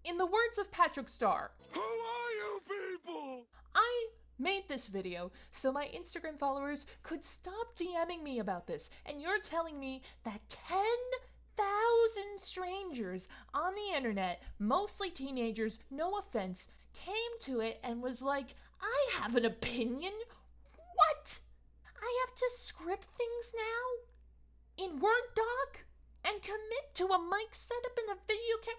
In the words of Patrick Starr, Who are you people? I made this video so my Instagram followers could stop DMing me about this, and you're telling me that 10,000 strangers on the internet, mostly teenagers, no offense, came to it and was like, I have an opinion? What? I have to script things now? In Word doc? And commit to a mic setup and a video cam?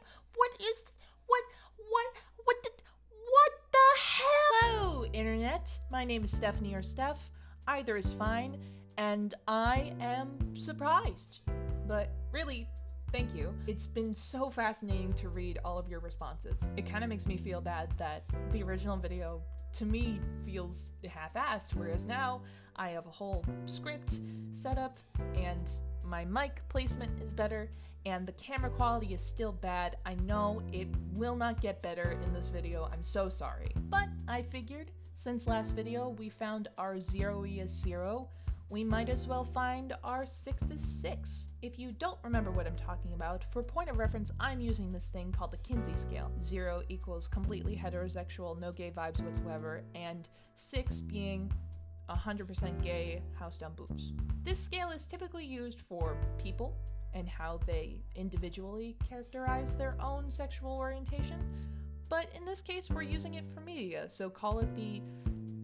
What the hell? Hello, internet. My name is Stephanie or Steph. Either is fine, and I am surprised. But really, thank you. It's been so fascinating to read all of your responses. It kind of makes me feel bad that the original video, to me, feels half-assed, whereas now I have a whole script set up, and my mic placement is better, and the camera quality is still bad. I know it will not get better in this video. I'm so sorry. But I figured, since last video we found our 0 is 0, we might as well find our 6 is 6. If you don't remember what I'm talking about, for point of reference, I'm using this thing called the Kinsey scale. 0 equals completely heterosexual, no gay vibes whatsoever, and 6 being 100% gay, house down boots. This scale is typically used for people and how they individually characterize their own sexual orientation, but in this case we're using it for media, so call it the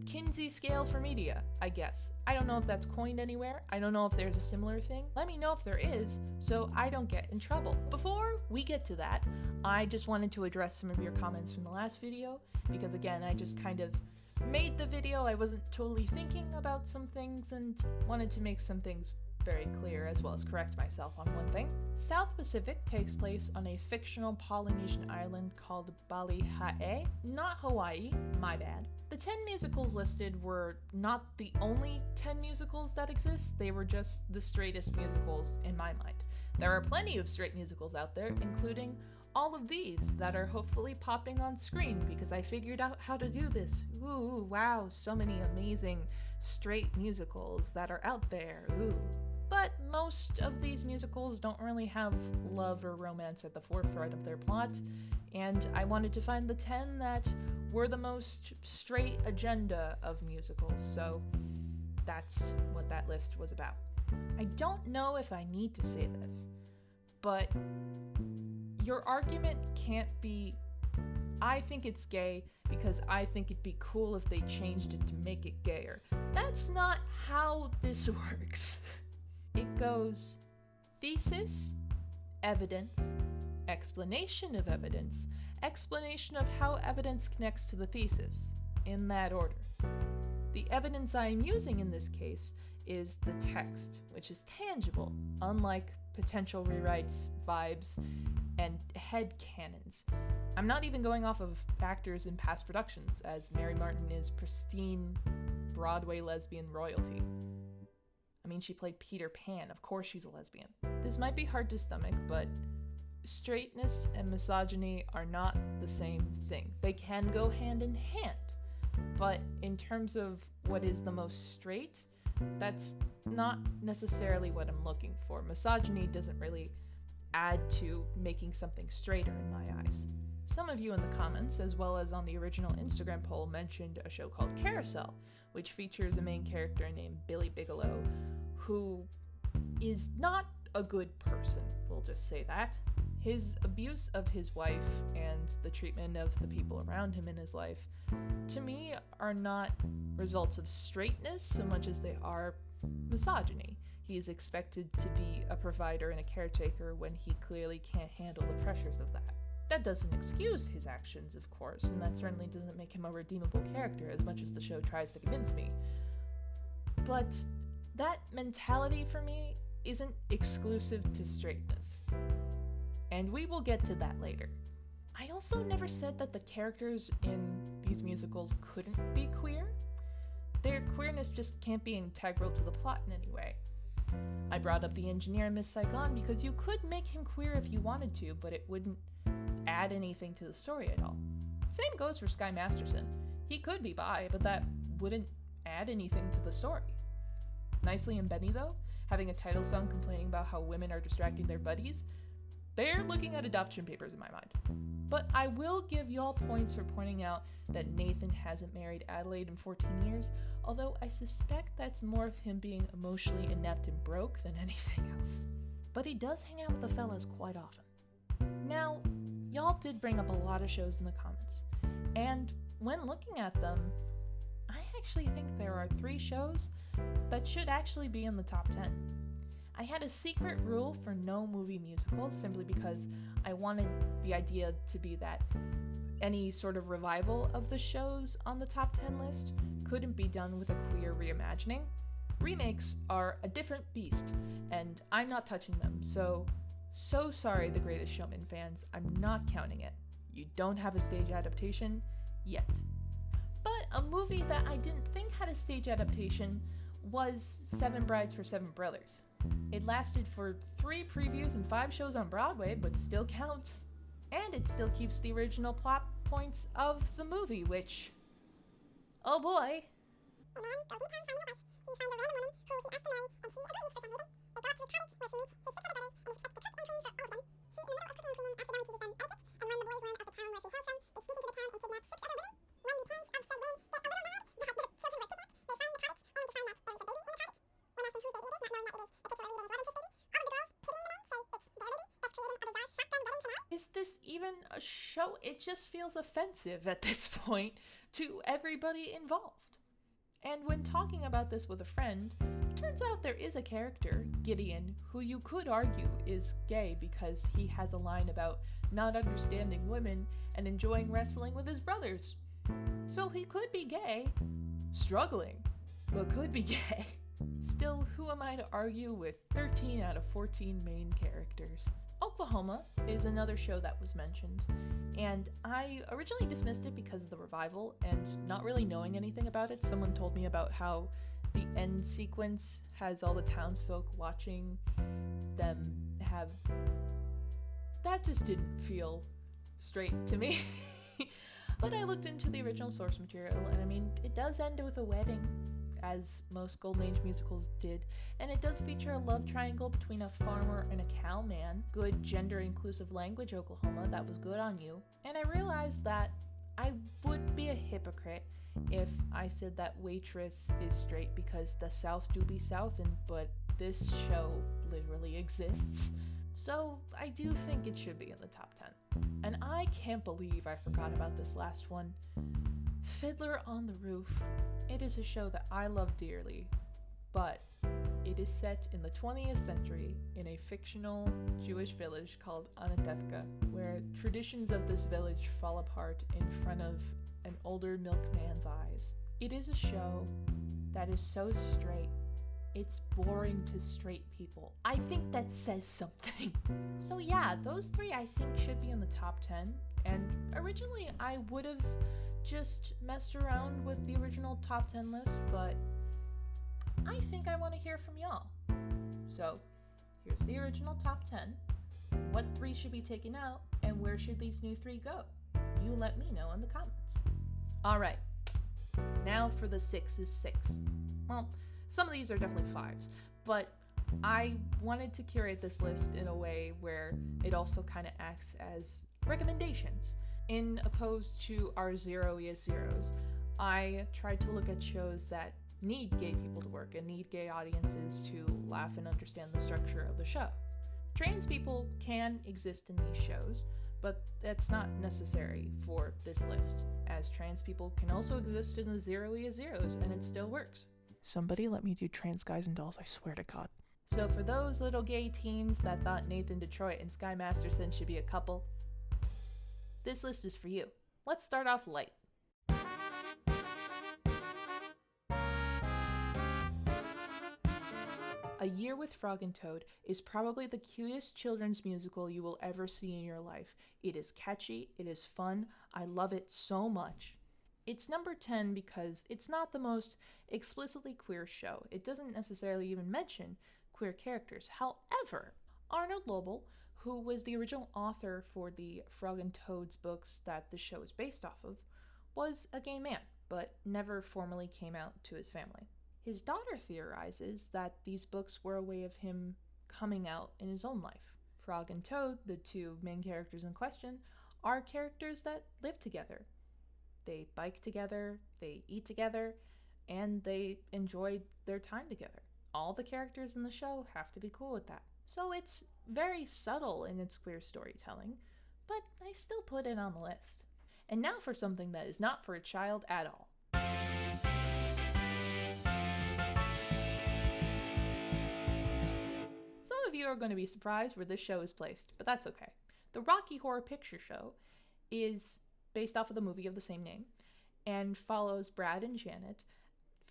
Kinsey scale for media, I guess. I don't know if that's coined anywhere. I don't know if there's a similar thing. Let me know if there is, so I don't get in trouble. Before we get to that, I just wanted to address some of your comments from the last video, because again, I just kind of made the video. I wasn't totally thinking about some things and wanted to make some things very clear, as well as correct myself on one thing. South Pacific takes place on a fictional Polynesian island called Balihae, not Hawaii, my bad. The 10 musicals listed were not the only 10 musicals that exist, they were just the straightest musicals in my mind. There are plenty of straight musicals out there, including all of these that are hopefully popping on screen because I figured out how to do this. Ooh, wow, so many amazing straight musicals that are out there, ooh. But most of these musicals don't really have love or romance at the forefront of their plot, and I wanted to find the 10 that were the most straight agenda of musicals, so that's what that list was about. I don't know if I need to say this, but your argument can't be, I think it's gay because I think it'd be cool if they changed it to make it gayer. That's not how this works. It goes thesis, evidence, explanation of evidence, explanation of how evidence connects to the thesis, in that order. The evidence I am using in this case is the text, which is tangible, unlike potential rewrites, vibes, and headcanons. I'm not even going off of factors in past productions, as Mary Martin is pristine Broadway lesbian royalty. I mean, she played Peter Pan, of course she's a lesbian. This might be hard to stomach, but straightness and misogyny are not the same thing. They can go hand in hand, but in terms of what is the most straight, that's not necessarily what I'm looking for. Misogyny doesn't really add to making something straighter in my eyes. Some of you in the comments, as well as on the original Instagram poll, mentioned a show called Carousel, which features a main character named Billy Bigelow, who is not a good person, we'll just say that. His abuse of his wife and the treatment of the people around him in his life, to me, are not results of straightness so much as they are misogyny. He is expected to be a provider and a caretaker when he clearly can't handle the pressures of that. That doesn't excuse his actions, of course, and that certainly doesn't make him a redeemable character as much as the show tries to convince me. But that mentality for me isn't exclusive to straightness. And we will get to that later. I also never said that the characters in these musicals couldn't be queer. Their queerness just can't be integral to the plot in any way. I brought up the engineer in Miss Saigon because you could make him queer if you wanted to, but it wouldn't add anything to the story at all. Same goes for Sky Masterson. He could be bi, but that wouldn't add anything to the story. Nicely and Benny, though, having a title song complaining about how women are distracting their buddies, they're looking at adoption papers in my mind. But I will give y'all points for pointing out that Nathan hasn't married Adelaide in 14 years, although I suspect that's more of him being emotionally inept and broke than anything else. But he does hang out with the fellas quite often. Now, y'all did bring up a lot of shows in the comments, and when looking at them, I actually think there are 3 shows that should actually be in the top 10. I had a secret rule for no movie musicals simply because I wanted the idea to be that any sort of revival of the shows on the top 10 list couldn't be done with a queer reimagining. Remakes are a different beast, and I'm not touching them, so sorry, The Greatest Showman fans, I'm not counting it. You don't have a stage adaptation yet. But a movie that I didn't think had a stage adaptation was Seven Brides for Seven Brothers. It lasted for 3 previews and 5 shows on Broadway, but still counts. And it still keeps the original plot points of the movie, which, oh boy. A man goes into town finding a wife. He finds a random woman who he asks to marry, and she agrees for some reason. They go out to his cottage where she meets his 6 other brothers and expects to cook and clean for all of them. She, in the middle of cooking and cleaning, accidentally teaches them etiquette, and when the boys learn of the town where she hails from, they sneak into the town and kidnap 6 other women. When the parents of said men get a little mad that their children were kidnapped, they find the cottage, only to find that there is a baby in the cottage. When asking whose baby it is, not knowing that it is the titular lead of his love interest baby, all of the girls, pitying the men, say it's their baby, thus creating a bizarre shotgun wedding finale. Is this even a show? It just feels offensive at this point to everybody involved. And when talking about this with a friend, turns out there is a character, Gideon, who you could argue is gay because he has a line about not understanding women and enjoying wrestling with his brothers. So he could be gay, struggling, but could be gay. Still, who am I to argue with 13 out of 14 main characters? Oklahoma is another show that was mentioned, and I originally dismissed it because of the revival, and not really knowing anything about it, someone told me about how the end sequence has all the townsfolk watching them have... That just didn't feel straight to me. But I looked into the original source material, and I mean, it does end with a wedding, as most Golden Age musicals did, and it does feature a love triangle between a farmer and a cowman. Good gender-inclusive language, Oklahoma, that was good on you. And I realized that I would be a hypocrite if I said that Waitress is straight because the South do be Southin', but this show literally exists. So I do think it should be in the top 10. And I can't believe I forgot about this last one. Fiddler on the Roof. It is a show that I love dearly, but it is set in the 20th century in a fictional Jewish village called Anatevka, where traditions of this village fall apart in front of an older milkman's eyes. It is a show that is so straight, it's boring to straight people. I think that says something. So yeah, those 3 I think should be in the top 10, and originally I would have just messed around with the original top 10 list, but I think I want to hear from y'all. So here's the original top 10. What 3 should be taken out, and where should these new 3 go? You let me know in the comments. Alright, now for the 6's 6. Well, some of these are definitely 5s, but I wanted to curate this list in a way where it also kind of acts as recommendations. In opposed to our 0 is zeros, I tried to look at shows that need gay people to work and need gay audiences to laugh and understand the structure of the show. Trans people can exist in these shows, but that's not necessary for this list, as trans people can also exist in the 0 is zeros and it still works. Somebody let me do trans guys and dolls, I swear to God. So for those little gay teens that thought Nathan Detroit and Sky Masterson should be a couple, this list is for you. Let's start off light. A Year with Frog and Toad is probably the cutest children's musical you will ever see in your life. It is catchy, it is fun, I love it so much. It's number 10 because it's not the most explicitly queer show. It doesn't necessarily even mention queer characters. However, Arnold Lobel, who was the original author for the Frog and Toad's books that the show is based off of, was a gay man, but never formally came out to his family. His daughter theorizes that these books were a way of him coming out in his own life. Frog and Toad, the two main characters in question, are characters that live together. They bike together, they eat together, and they enjoy their time together. All the characters in the show have to be cool with that. So it's very subtle in its queer storytelling, but I still put it on the list. And now for something that is not for a child at all. Some of you are going to be surprised where this show is placed, but that's okay. The Rocky Horror Picture Show is based off of the movie of the same name and follows Brad and Janet,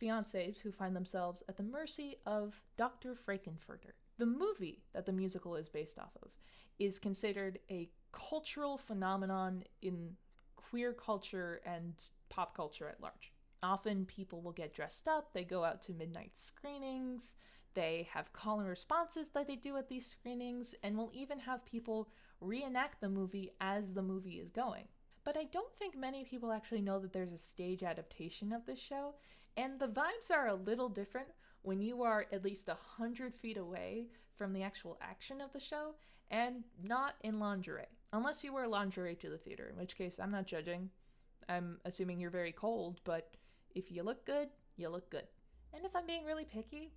fiancés who find themselves at the mercy of Dr. Frankenfurter. The movie that the musical is based off of is considered a cultural phenomenon in queer culture and pop culture at large. Often people will get dressed up, they go out to midnight screenings, they have call and responses that they do at these screenings, and will even have people reenact the movie as the movie is going. But I don't think many people actually know that there's a stage adaptation of this show, and the vibes are a little different when you are at least 100 feet away from the actual action of the show and not in lingerie. Unless you wear lingerie to the theater, in which case I'm not judging. I'm assuming you're very cold, but if you look good, you look good. And if I'm being really picky,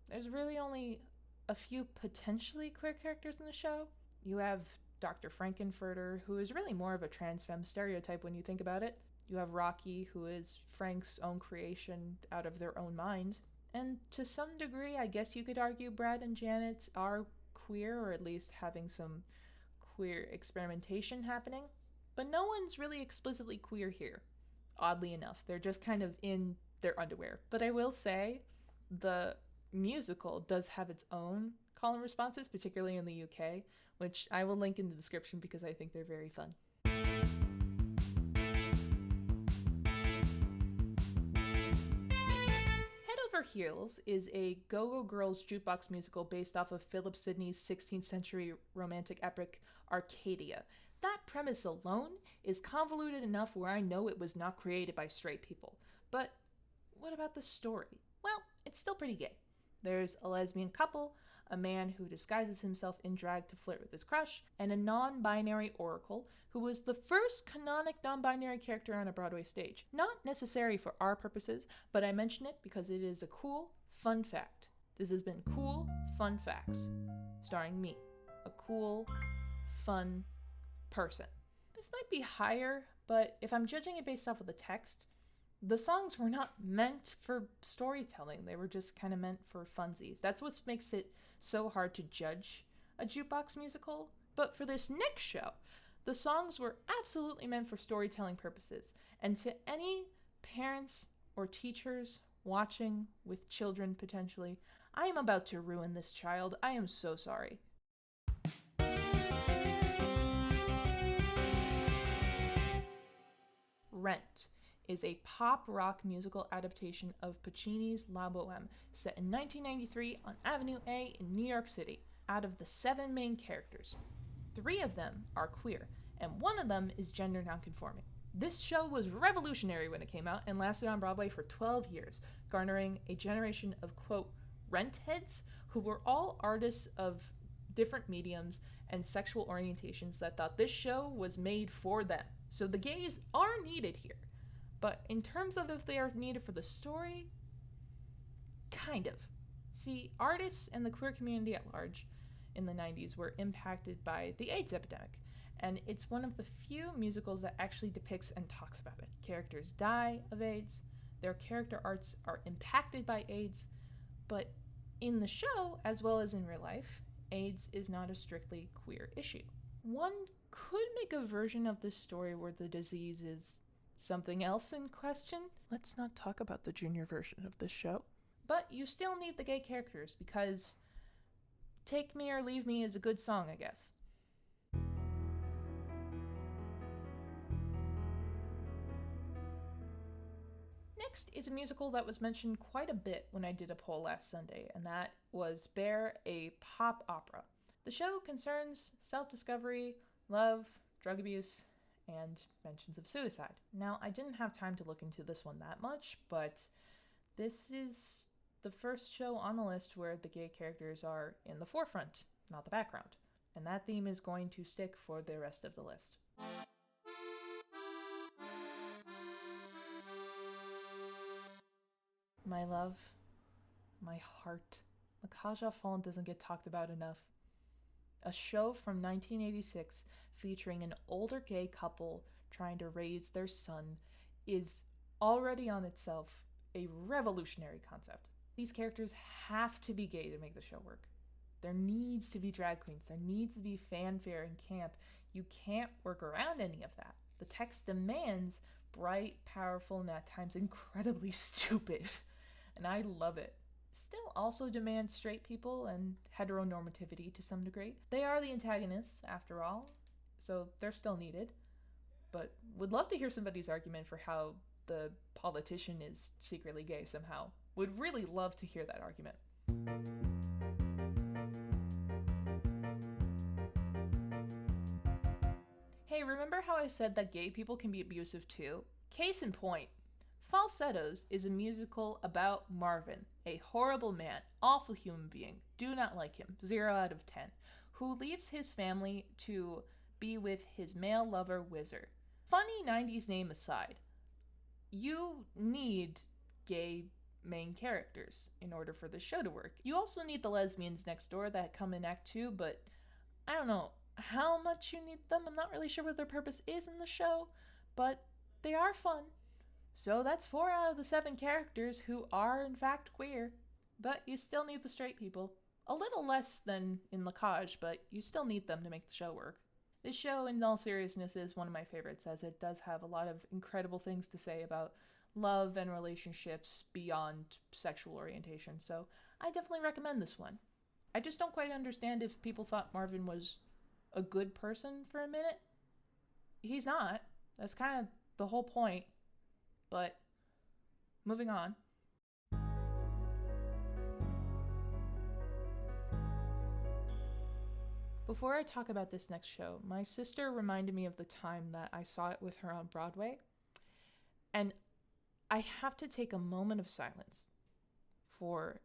there's really only a few potentially queer characters in the show. You have Dr. Frankenfurter, who is really more of a trans femme stereotype when you think about it. You have Rocky, who is Frank's own creation out of their own mind. And to some degree, I guess you could argue Brad and Janet are queer, or at least having some queer experimentation happening. But no one's really explicitly queer here, oddly enough. They're just kind of in their underwear. But I will say, the musical does have its own call and responses, particularly in the UK, which I will link in the description because I think they're very fun. Head Over Heels is a Go-Go Girls jukebox musical based off of Philip Sidney's 16th century romantic epic Arcadia. That premise alone is convoluted enough where I know it was not created by straight people. But what about the story? Well, it's still pretty gay. There's a lesbian couple, a man who disguises himself in drag to flirt with his crush, and a non-binary oracle who was the first canonic non-binary character on a Broadway stage. Not necessary for our purposes, but I mention it because it is a cool, fun fact. This has been Cool Fun Facts, starring me, a cool, fun person. This might be higher, but if I'm judging it based off of the text, the songs were not meant for storytelling. They were just kind of meant for funsies. That's what makes it so hard to judge a jukebox musical. But for this next show, the songs were absolutely meant for storytelling purposes. And to any parents or teachers watching with children potentially, I am about to ruin this child. I am so sorry. Rent is a pop rock musical adaptation of Puccini's La Boheme, set in 1993 on Avenue A in New York City. Out of the 7 main characters, 3 of them are queer, and 1 of them is gender nonconforming. This show was revolutionary when it came out and lasted on Broadway for 12 years, garnering a generation of, quote, rent heads who were all artists of different mediums and sexual orientations that thought this show was made for them. So the gays are needed here. But in terms of if they are needed for the story, kind of. See, artists and the queer community at large in the 90s were impacted by the AIDS epidemic, and it's one of the few musicals that actually depicts and talks about it. Characters die of AIDS, their character arcs are impacted by AIDS, but in the show, as well as in real life, AIDS is not a strictly queer issue. One could make a version of this story where the disease is something else in question. Let's not talk about the junior version of this show. But you still need the gay characters because Take Me or Leave Me is a good song, I guess. Next is a musical that was mentioned quite a bit when I did a poll last Sunday, and that was Bear, a pop opera. The show concerns self-discovery, love, drug abuse, and mentions of suicide. Now, I didn't have time to look into this one that much, but this is the first show on the list where the gay characters are in the forefront, not the background. And that theme is going to stick for the rest of the list. My love, my heart. La Cage aux Folles doesn't get talked about enough. A show from 1986 featuring an older gay couple trying to raise their son is already on itself a revolutionary concept. These characters have to be gay to make the show work. There needs to be drag queens. There needs to be fanfare and camp. You can't work around any of that. The text demands bright, powerful, and at times incredibly stupid. And I love it. Still also demands straight people and heteronormativity to some degree. They are the antagonists, after all, so they're still needed. But would love to hear somebody's argument for how the politician is secretly gay somehow. Would really love to hear that argument. Hey, remember how I said that gay people can be abusive too? Case in point, Falsettos is a musical about Marvin, a horrible man, awful human being, do not like him, 0 out of 10, who leaves his family to be with his male lover, Wizard. Funny 90s name aside, you need gay main characters in order for the show to work. You also need the lesbians next door that come in Act 2, but I don't know how much you need them. I'm not really sure what their purpose is in the show, but they are fun. So that's 4 out of the 7 characters who are in fact queer, but you still need the straight people. A little less than in La Cage, but you still need them to make the show work. This show, in all seriousness, is one of my favorites, as it does have a lot of incredible things to say about love and relationships beyond sexual orientation, so I definitely recommend this one. I just don't quite understand if people thought Marvin was a good person for a minute. He's not. That's kind of the whole point. But moving on. Before I talk about this next show, my sister reminded me of the time that I saw it with her on Broadway. And I have to take a moment of silence for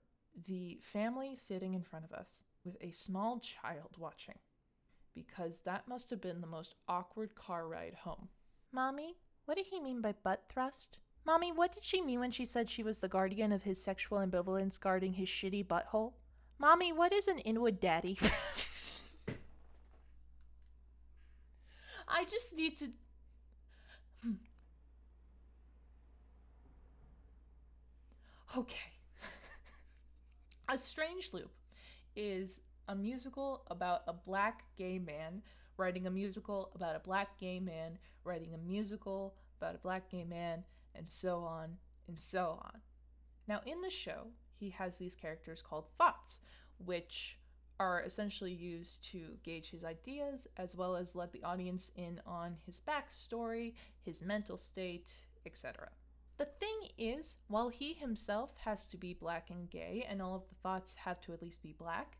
the family sitting in front of us with a small child watching, because that must have been the most awkward car ride home. Mommy, what did he mean by butt thrust? Mommy, what did she mean when she said she was the guardian of his sexual ambivalence guarding his shitty butthole? Mommy, what is an inwood daddy? I just need to... Okay. A Strange Loop is a musical about a black gay man writing a musical about a black gay man writing a musical about a black gay man, and so on and so on. Now, in the show, he has these characters called thoughts, which are essentially used to gauge his ideas as well as let the audience in on his backstory, his mental state, etc. The thing is, while he himself has to be black and gay, and all of the thoughts have to at least be black,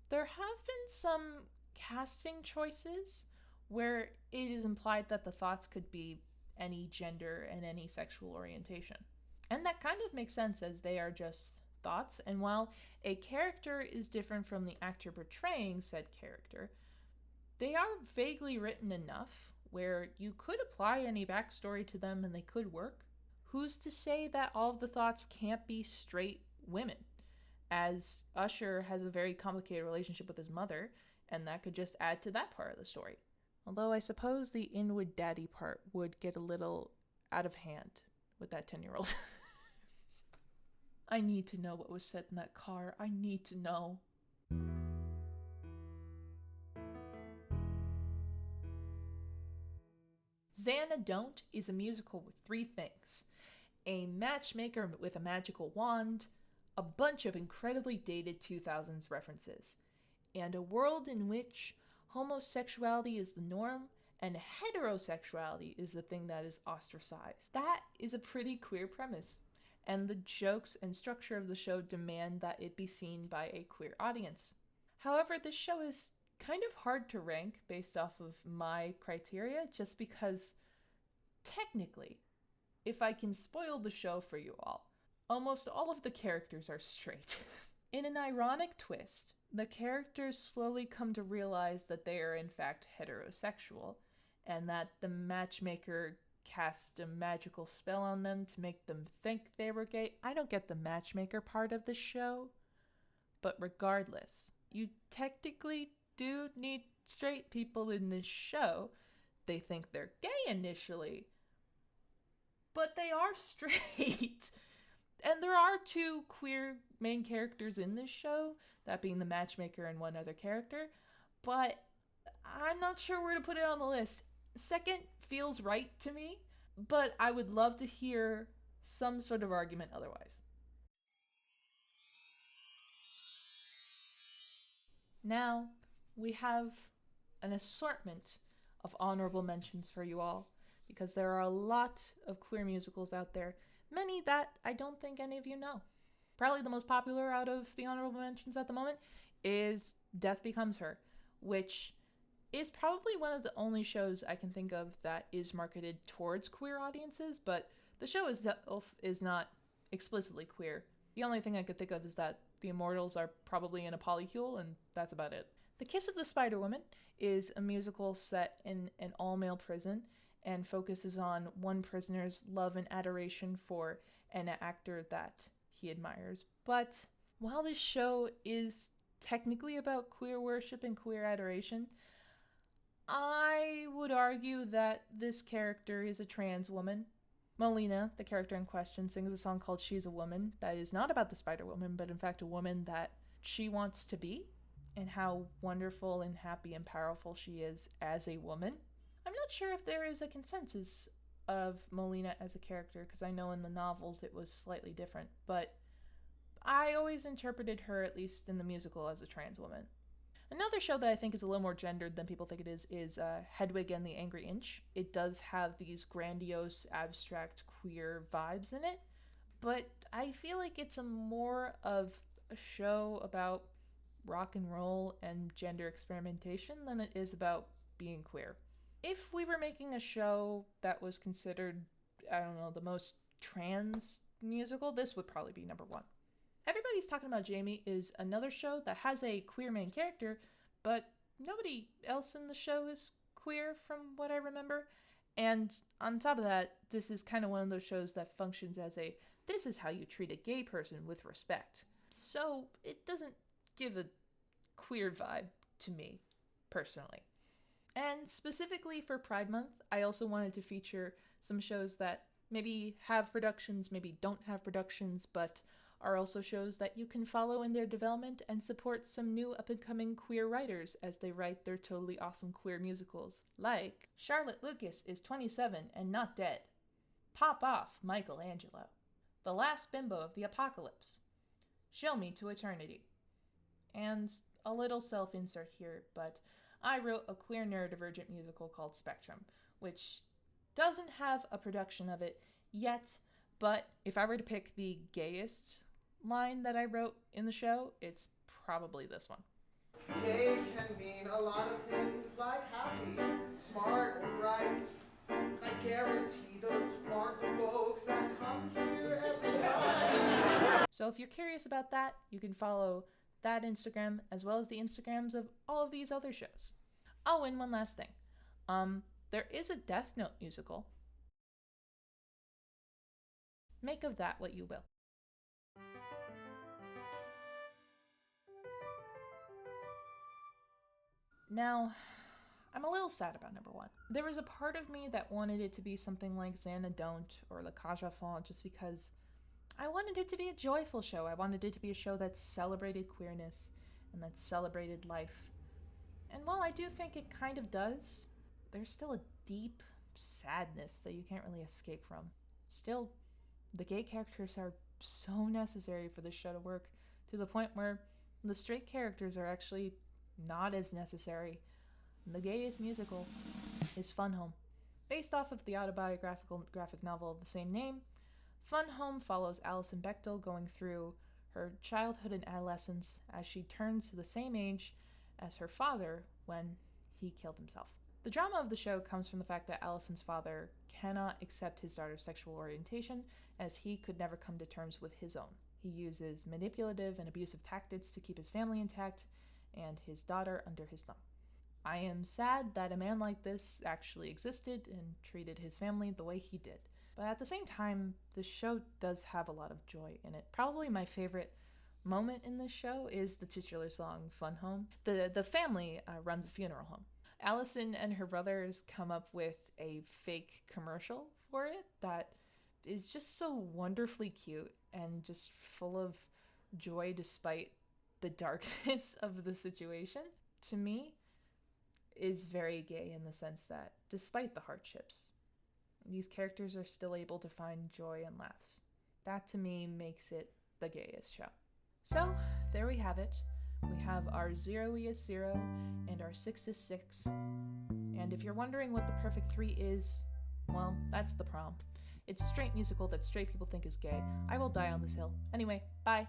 there have been some casting choices where it is implied that the thoughts could be any gender and any sexual orientation. And that kind of makes sense, as they are just thoughts, and while a character is different from the actor portraying said character, they are vaguely written enough where you could apply any backstory to them and they could work. Who's to say that all of the thoughts can't be straight women? As Usher has a very complicated relationship with his mother, and that could just add to that part of the story. Although I suppose the inwood daddy part would get a little out of hand with that 10-year-old. I need to know what was said in that car. I need to know. Zana Dont is a musical with 3 things: a matchmaker with a magical wand, a bunch of incredibly dated 2000s references, and a world in which homosexuality is the norm and heterosexuality is the thing that is ostracized. That is a pretty queer premise, and the jokes and structure of the show demand that it be seen by a queer audience. However, this show is kind of hard to rank based off of my criteria, just because technically, if I can spoil the show for you all, almost all of the characters are straight. In an ironic twist, the characters slowly come to realize that they are in fact heterosexual, and that the matchmaker cast a magical spell on them to make them think they were gay. I don't get the matchmaker part of the show, but regardless, you technically do need straight people in this show. They think they're gay initially, but they are straight. And there are two queer main characters in this show, that being the matchmaker and one other character, but I'm not sure where to put it on the list. Second feels right to me, but I would love to hear some sort of argument otherwise. Now, we have an assortment of honorable mentions for you all, because there are a lot of queer musicals out there, many that I don't think any of you know. Probably the most popular out of the honorable mentions at the moment is Death Becomes Her, which is probably one of the only shows I can think of that is marketed towards queer audiences, but the show itself is not explicitly queer. The only thing I could think of is that the Immortals are probably in a polycule, and that's about it. The Kiss of the Spider-Woman is a musical set in an all-male prison and focuses on one prisoner's love and adoration for an actor that he admires. But while this show is technically about queer worship and queer adoration, I would argue that this character is a trans woman. Molina, the character in question, sings a song called She's a Woman that is not about the Spider-Woman, but in fact a woman that she wants to be, and how wonderful and happy and powerful she is as a woman. I'm not sure if there is a consensus of Molina as a character, because I know in the novels it was slightly different, but I always interpreted her, at least in the musical, as a trans woman. Another show that I think is a little more gendered than people think it is Hedwig and the Angry Inch. It does have these grandiose, abstract, queer vibes in it, but I feel like it's more of a show about rock and roll and gender experimentation than it is about being queer. If we were making a show that was considered, I don't know, the most trans musical, this would probably be number one. Everybody's Talking About Jamie is another show that has a queer main character, but nobody else in the show is queer from what I remember. And on top of that, this is kind of one of those shows that functions as a, this is how you treat a gay person with respect. So it doesn't give a queer vibe to me, personally. And specifically for Pride Month, I also wanted to feature some shows that maybe have productions, maybe don't have productions, but are also shows that you can follow in their development and support some new up-and-coming queer writers as they write their totally awesome queer musicals, like Charlotte Lucas is 27 and not dead, Pop Off, Michelangelo, The Last Bimbo of the Apocalypse, Show Me to Eternity, and a little self-insert here, but I wrote a queer neurodivergent musical called Spectrum, which doesn't have a production of it yet, but if I were to pick the gayest line that I wrote in the show, it's probably this one. Gay can mean a lot of things like happy, smart, or bright. I guarantee those aren't the folks that come here every night. So if you're curious about that, you can follow that Instagram as well as the Instagrams of all of these other shows. Oh, and one last thing. There is a Death Note musical. Make of that what you will. Now, I'm a little sad about number one. There was a part of me that wanted it to be something like Zana Don't or La Cage aux Folles, just because I wanted it to be a joyful show. I wanted it to be a show that celebrated queerness and that celebrated life. And while I do think it kind of does, there's still a deep sadness that you can't really escape from. Still, the gay characters are so necessary for this show to work, to the point where the straight characters are actually not as necessary. The gayest musical is Fun Home. Based off of the autobiographical graphic novel of the same name, Fun Home follows Alison Bechdel going through her childhood and adolescence as she turns to the same age as her father when he killed himself. The drama of the show comes from the fact that Alison's father cannot accept his daughter's sexual orientation, as he could never come to terms with his own. He uses manipulative and abusive tactics to keep his family intact and his daughter under his thumb. I am sad that a man like this actually existed and treated his family the way he did. But at the same time, the show does have a lot of joy in it. Probably my favorite moment in this show is the titular song, Fun Home. The family runs a funeral home. Allison and her brothers come up with a fake commercial for it that is just so wonderfully cute and just full of joy despite the darkness of the situation. To me, is very gay in the sense that despite the hardships, these characters are still able to find joy and laughs. That to me makes it the gayest show. So there we have it. We have our 0 is 0 and our 6 is 6. And if you're wondering what the perfect 3 is, well, that's the prom. It's a straight musical that straight people think is gay. I will die on this hill. Anyway, bye.